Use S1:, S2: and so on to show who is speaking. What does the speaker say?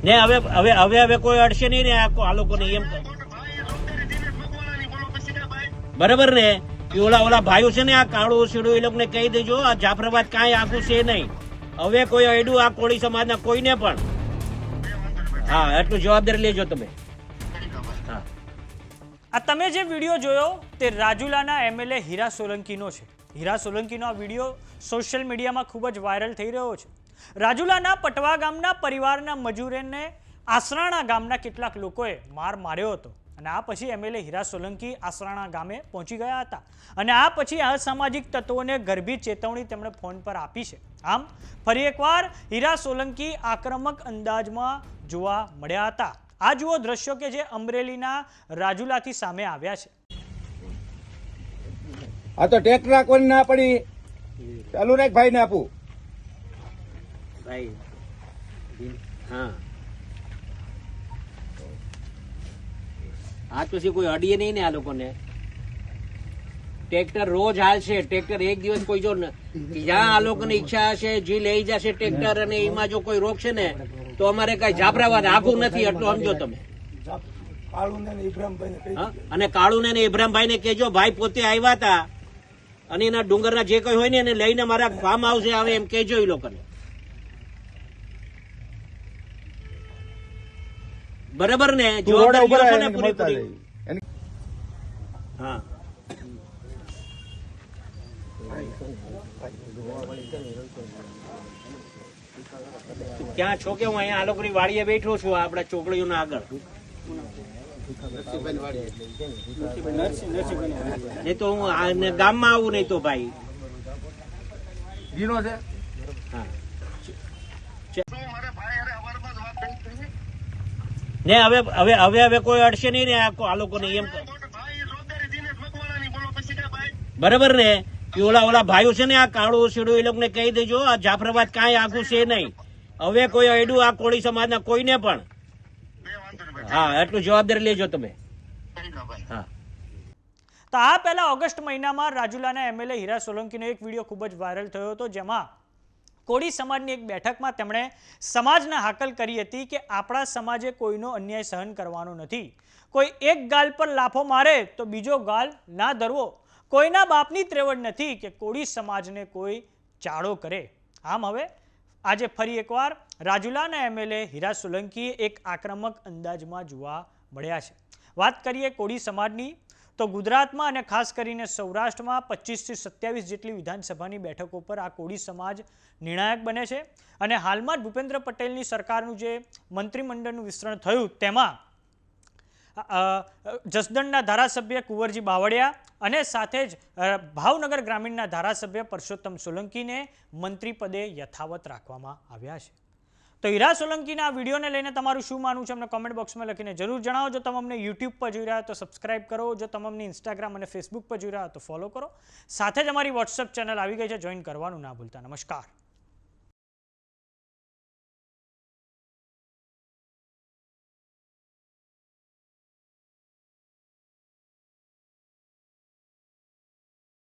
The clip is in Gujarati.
S1: ને હવે કોઈ અડશે નહીં ને આ લોકોને એમ બરાબર ને ઓલા ભાઈઓ છે ને આ કાળું સીડું એ લોકોને કહી દેજો આ જાફરાબાદ કાંઈ આખું છે નહીં હવે કોઈ અડ્યું આ કોળી સમાજના કોઈને પણ હા એટલું જવાબદારી લેજો તમે હા
S2: આ તમે જે વિડીયો જોયો તે રાજુલાના એમએલએ હીરા સોલંકીનો છે. હીરા સોલંકીનો આ વિડીયો સોશિયલ મીડિયામાં ખૂબ જ વાયરલ થઈ રહ્યો છે. રાજુલાના પટવા ગામના પરિવારના મજૂરોને આસરાણા ગામના કેટલાક લોકોએ માર્યો હતો અને આ પછી એમએલએ હીરા સોલંકી આસરાણા ગામે પહોંચી ગયા હતા અને આ પછી અસામાજિક તત્વોને ગર્ભી ચેતવણી તેમણે ફોન પર આપી છે. આમ ફરી એકવાર હીરા સોલંકી આક્રમક અંદાજમાં જોવા મળ્યા હતા. આ જુઓ દ્રશ્યો કે જે અમરેલીના રાજુલાથી સામે આવ્યા છે.
S3: આ તો ટ્રેક્ટર કોને ના પડી ચાલુ રાખ ભાઈ ને આપું
S1: ભાઈ હા આ પછી કોઈ અડીએ નહીં ને આ લોકોને ટ્રેક્ટર રોજ હાલશે ટ્રેક્ટર એક દિવસ કોઈ જો જ્યાં આ લોકોની ઈચ્છા હશે જે લઈ જશે ટ્રેક્ટર અને એમાં જો કોઈ રોકશે ને તો અમારે કઈ જાફરાબાદ આખું નથી એટલું સમજો તમે અને કાળુ ને ઇબ્રાહીમભાઈ ને કેજો ભાઈ પોતે આવ્યા હતા અને એના ડુંગરના જે કઈ હોય ને એને લઈને મારા ફાર્મ હાઉસે આવે એમ કેજો એ લોકોને બરાબર ને જવાબદારી પૂરી હા ક્યાં છો કે હું અહીંયા આ લોકોની વાડીએ બેઠો છું આપડા ચોકડીઓના આગળ નહીં તો હું ગામમાં આવું નહીં તો ભાઈ ને હવે કોઈ અડશે નહીં ને આ લોકોને એમ બરાબર ને ઓલા ભાઈઓ છે ને આ કાળું સીડું એ લોકોને કહી દેજો આ જાફરાબાદ કાંઈ આખું છે નહીં હવે કોઈ અડ્યું આ કોળી સમાજના કોઈને પણ હા એટલું જવાબદારી લેજો તમે હા.
S2: તો આ પહેલા ઓગસ્ટ મહિનામાં રાજુલાના એમએલએ હીરા સોલંકીનો એક વિડીયો ખૂબ જ વાયરલ થયો હતો જેમાં કોળી સમાજની એક બેઠકમાં તેમણે સમાજને હાકલ કરી હતી કે આપણા સમાજે કોઈનો અન્યાય સહન કરવાનો નથી. કોઈ એક ગાલ પર લાફો મારે તો બીજો ગાલ ના ધરવો. કોઈના બાપની ત્રેવડ નથી કે કોળી સમાજને કોઈ ચાળો કરે. આમ હવે આજે ફરી એકવાર રાજુલાના એમએલએ હીરા સોલંકી એક આક્રમક અંદાજમાં જોવા મળ્યા છે. વાત કરીએ કોળી સમાજની તો ગુજરાતમાં અને ખાસ કરીને સૌરાષ્ટ્રમાં 25 થી 27 જેટલી વિધાનસભાની બેઠકો પર આ કોળી સમાજ નિર્ણાયક બને છે અને હાલમાં જ ભૂપેન્દ્ર પટેલની સરકારનું જે મંત્રીમંડળનું વિસ્તરણ થયું તેમાં જસદણના ધારાસભ્ય કુંવરજી બાવળિયા અને સાથે જ ભાવનગર ગ્રામીણના ધારાસભ્ય પરસોત્તમ સોલંકીને મંત્રી પદે યથાવત રાખવામાં આવ્યા છે. તો હીરા સોલંકીના આ વિડીયોને લઈને તમારું શું માનવું છે અમને કોમેન્ટ બોક્સમાં લખીને જરૂર જણાવો. જો તમે અમને યુટ્યુબ પર જોઈ રહ્યા તો સબસ્ક્રાઇબ કરો. જો તમે અમને ઇન્સ્ટાગ્રામ અને ફેસબુક પર જોઈ રહ્યા તો ફોલો કરો. સાથે જ અમારી વોટ્સએપ ચેનલ આવી ગઈ છે, જોઈન કરવાનું ના ભૂલતા. નમસ્કાર.